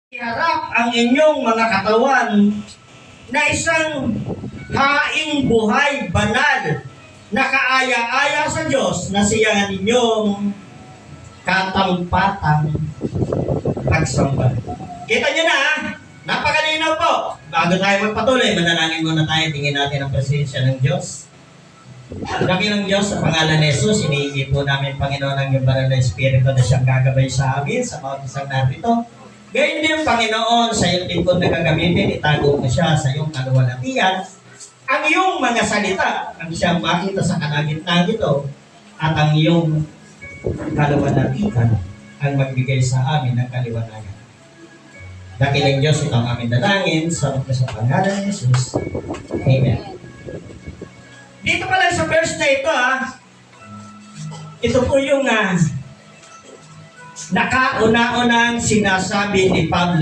Iharap ang inyong mga katawan na isang haing buhay banal na kaaya-aya sa Diyos na siya ninyong katampatang pagsamba. Kita nyo na, napakalinaw po. Bago tayo magpatuloy, manalangin muna tayo, tingin natin ang presensya ng Diyos. Ang laki ng Diyos sa pangalan ni Jesus, iniigit po namin Panginoon ang iyong banal na Espiritu na siyang gagabay sa amin sa mga isang narito. Gayun din, Panginoon, sa iyong lingkod na gagamitin, itago mo siya sa iyong kaluwalhatian. Ang iyong mga salita, ang siyang makita sa kalagitnaan nito, at ang iyong kaluwalhatian ang magbigay sa amin ng kaliwanagan. Dakilang Diyos, ito ang aming dalangin sa pangalan ni Jesus. Amen. Dito pala sa verse na ito, ito po yung nakauna-unang sinasabi ni Pablo